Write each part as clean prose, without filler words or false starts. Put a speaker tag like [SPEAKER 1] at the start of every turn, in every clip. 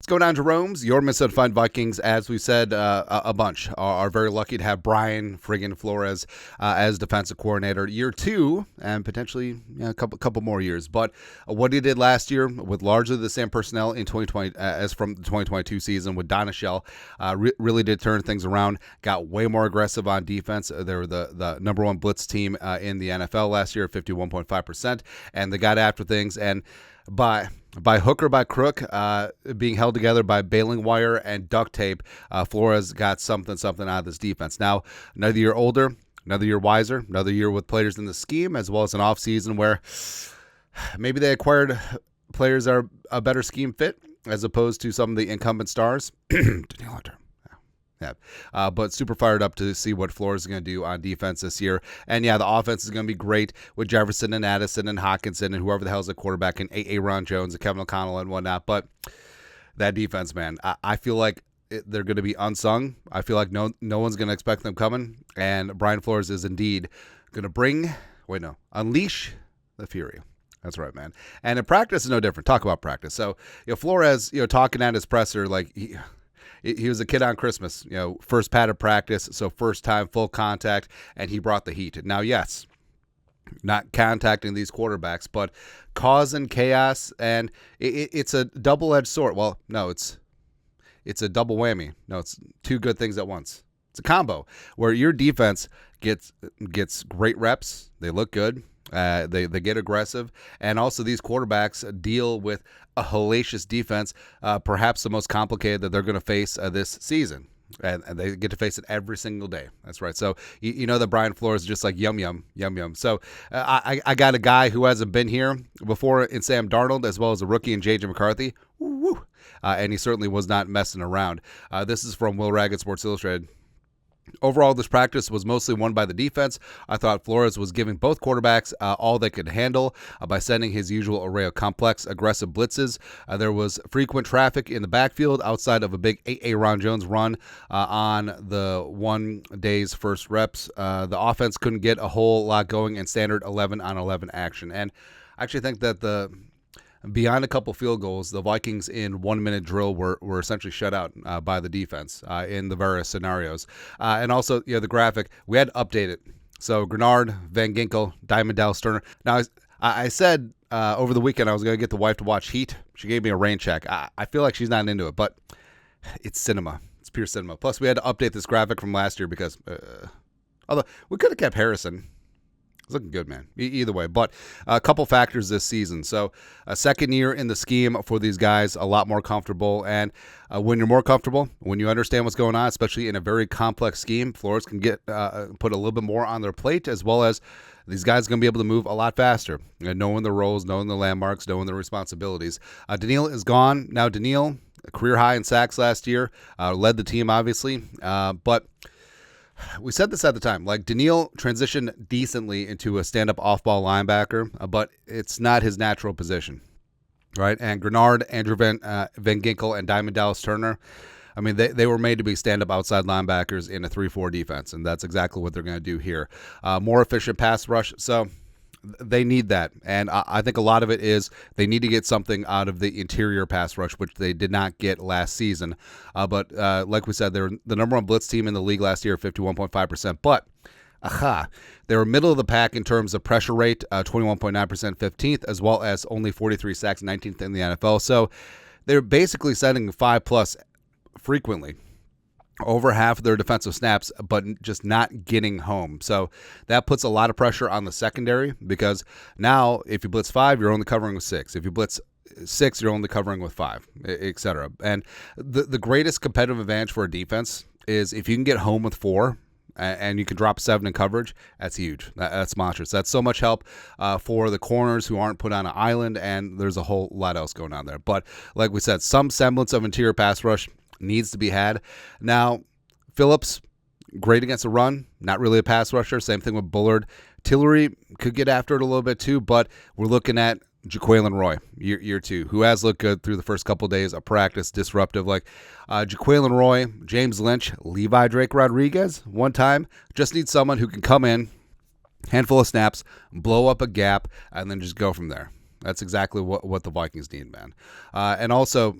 [SPEAKER 1] going on, Jerome's? Your Minnesota Fine Vikings, as we said a bunch, are very lucky to have Brian friggin' Flores as defensive coordinator. Year 2, and potentially a couple more years. But what he did last year with largely the same personnel in 2020 as from the 2022 season with Donashell really did turn things around. Got way more aggressive on defense. They were the number one blitz team in the NFL last year, 51.5%, and they got after things. And by hook or by crook, being held together by baling wire and duct tape, Flores got something out of this defense. Now, another year older, another year wiser, another year with players in the scheme, as well as an offseason where maybe they acquired players that are a better scheme fit as opposed to some of the incumbent stars. Daniel Hunter. Yeah. But super fired up to see what Flores is going to do on defense this year. And yeah, the offense is going to be great with Jefferson and Addison and Hockenson and whoever the hell's the quarterback and Aaron Jones and Kevin O'Connell and whatnot. But that defense, man, I feel like they're going to be unsung. I feel like no one's going to expect them coming. And Brian Flores is indeed going to unleash the fury. That's right, man. And in practice is no different. Talk about practice. So, Flores, talking at his presser, like he was a kid on Christmas, first padded practice, so first time full contact, and he brought the heat. Now, yes, not contacting these quarterbacks, but causing chaos, and it's a double-edged sword. Well, no, it's a double whammy. No, it's two good things at once. It's a combo where your defense gets great reps. They look good. They get aggressive, and also these quarterbacks deal with a hellacious defense, perhaps the most complicated that they're going to face this season, and they get to face it every single day. That's right. So you know that Brian Flores is just like yum yum yum yum. So I got a guy who hasn't been here before in Sam Darnold, as well as a rookie in J.J. McCarthy. Woo-woo. And he certainly was not messing around. This is from Will Raggett, Sports Illustrated. Overall, this practice was mostly won by the defense. I thought Flores was giving both quarterbacks all they could handle by sending his usual array of complex, aggressive blitzes. There was frequent traffic in the backfield outside of a big Aaron Jones run on the one day's first reps. The offense couldn't get a whole lot going in standard 11-on-11 action. And I actually think that beyond a couple field goals, the Vikings in 1 minute drill were essentially shut out by the defense in the various scenarios. And also, the graphic, we had to update it. So Grenard, Van Ginkel, Diamond Dallas Turner. Now, I said over the weekend I was going to get the wife to watch Heat. She gave me a rain check. I feel like she's not into it, but it's cinema. It's pure cinema. Plus, we had to update this graphic from last year because, although we could have kept Harrison. It's looking good, man. Either way. But a couple factors this season. So a second year in the scheme for these guys, a lot more comfortable. And when you're more comfortable, when you understand what's going on, especially in a very complex scheme, Flores can get put a little bit more on their plate, as well as these guys are going to be able to move a lot faster, knowing the roles, knowing the landmarks, knowing the responsibilities. Daniil is gone. Now Daniil, a career high in sacks last year, led the team, obviously. But we said this at the time, like Daniil transitioned decently into a stand-up off-ball linebacker, but it's not his natural position, right? And Grenard, Andrew Van Ginkel, and Diamond Dallas Turner, I mean, they were made to be stand-up outside linebackers in a 3-4 defense, and that's exactly what they're going to do here. More efficient pass rush, so they need that, and I think a lot of it is they need to get something out of the interior pass rush, which they did not get last season. But like we said, they're the number one blitz team in the league last year, 51.5%. But they were middle of the pack in terms of pressure rate, 21.9%, 15th, as well as only 43 sacks, 19th in the NFL. So they're basically setting 5+ frequently. Over half of their defensive snaps, but just not getting home. So that puts a lot of pressure on the secondary because now if you blitz 5, you're only covering with 6. If you blitz 6, you're only covering with 5, etc. And the greatest competitive advantage for a defense is if you can get home with 4 and you can drop 7 in coverage, that's huge. That's monstrous. That's so much help for the corners who aren't put on an island, and there's a whole lot else going on there. But like we said, some semblance of interior pass rush needs to be had. Now, Phillips, great against the run, not really a pass rusher. Same thing with Bullard. Tillery could get after it a little bit too, but we're looking at Jaquelin Roy, year 2, who has looked good through the first couple of days of practice, disruptive. Like Jaquelin Roy, James Lynch, Levi Drake Rodriguez, one time, just need someone who can come in, handful of snaps, blow up a gap, and then just go from there. That's exactly what the Vikings need, man. And also,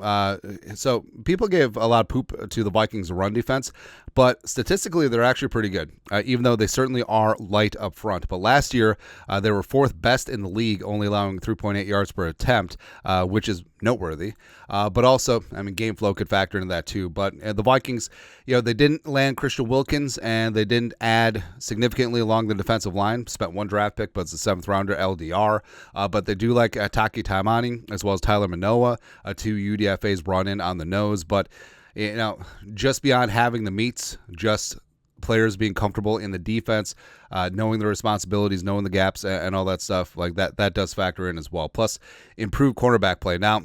[SPEAKER 1] so people gave a lot of poop to the Vikings' run defense, but statistically, they're actually pretty good, even though they certainly are light up front. But last year, they were fourth best in the league, only allowing 3.8 yards per attempt, which is noteworthy. But also, I mean, game flow could factor into that too. But the Vikings, they didn't land Christian Wilkins, and they didn't add significantly along the defensive line. Spent one draft pick, but it's a 7th rounder, LDR. But they do like Taki Taimani, as well as Tyler Manoa, two UDFAs brought in on the nose. But just beyond having the meats, just players being comfortable in the defense, knowing their responsibilities, knowing the gaps, and all that stuff, like that does factor in as well. Plus, improved cornerback play. Now,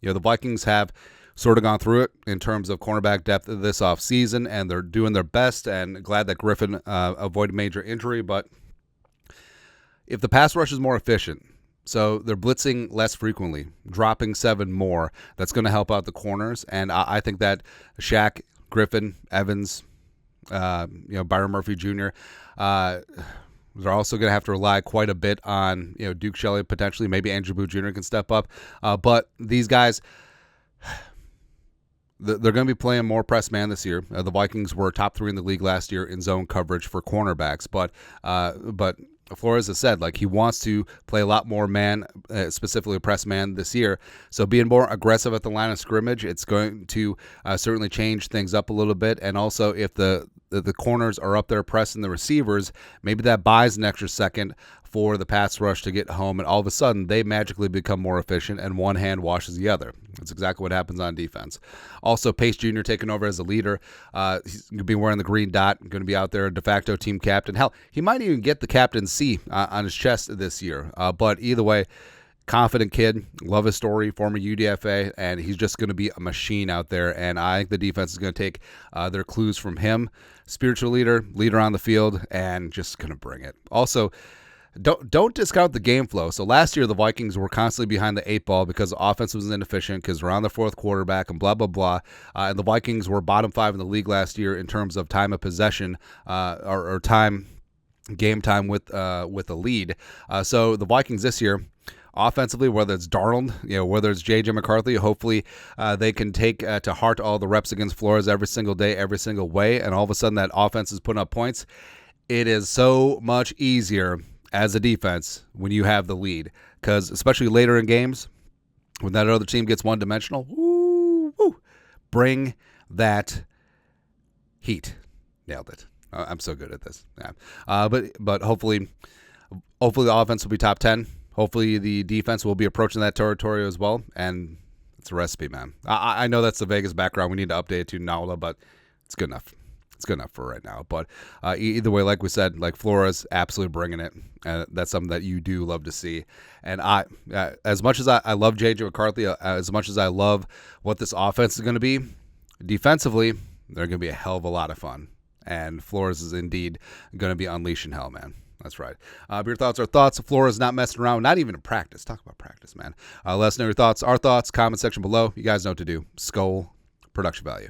[SPEAKER 1] the Vikings have sort of gone through it in terms of cornerback depth this offseason, and they're doing their best, and glad that Griffin avoided major injury. But if the pass rush is more efficient, so they're blitzing less frequently, dropping 7 more, that's going to help out the corners. And I think that Shaq, Griffin, Evans, Byron Murphy Jr., they're also going to have to rely quite a bit on Duke Shelley, potentially. Maybe Andrew Booth Jr. can step up. But these guys, they're going to be playing more press man this year. The Vikings were top 3 in the league last year in zone coverage for cornerbacks. But Flores has said, he wants to play a lot more man, specifically press man this year. So being more aggressive at the line of scrimmage, it's going to certainly change things up a little bit. And also, if the corners are up there pressing the receivers, maybe that buys an extra second for the pass rush to get home, and all of a sudden they magically become more efficient, and one hand washes the other. That's exactly what happens on defense. Also, Pace Jr. taking over as a leader. He's going to be wearing the green dot, going to be out there, de facto team captain. Hell, he might even get the captain's C on his chest this year. But either way, confident kid, love his story, former UDFA, and he's just going to be a machine out there, and I think the defense is going to take their clues from him. Spiritual leader on the field, and just going to bring it. Also, don't discount the game flow. So last year, the Vikings were constantly behind the 8 ball because the offense was inefficient, because they're on the 4th quarterback and blah, blah, blah. And the Vikings were bottom 5 in the league last year in terms of time of possession or game time with a lead. So the Vikings this year, offensively, whether it's Darnold, whether it's J.J. McCarthy, hopefully they can take to heart all the reps against Flores every single day, every single way, and all of a sudden that offense is putting up points. It is so much easier as a defense when you have the lead, because especially later in games, when that other team gets one-dimensional, bring that heat. Nailed it. I'm so good at this. Yeah. But hopefully the offense will be top 10. Hopefully the defense will be approaching that territory as well, and it's a recipe, man. I know that's the Vegas background. We need to update it to NAWLA, but it's good enough. It's good enough for right now. But either way, like we said, Flores absolutely bringing it. That's something that you do love to see. And as much as I love J.J. McCarthy, as much as I love what this offense is going to be, defensively, they're going to be a hell of a lot of fun. And Flores is indeed going to be unleashing hell, man. That's right. Your thoughts are thoughts. Flores not messing around, not even in practice. Talk about practice, man. Let us know your thoughts, our thoughts, comment section below. You guys know what to do. Skull Production Value.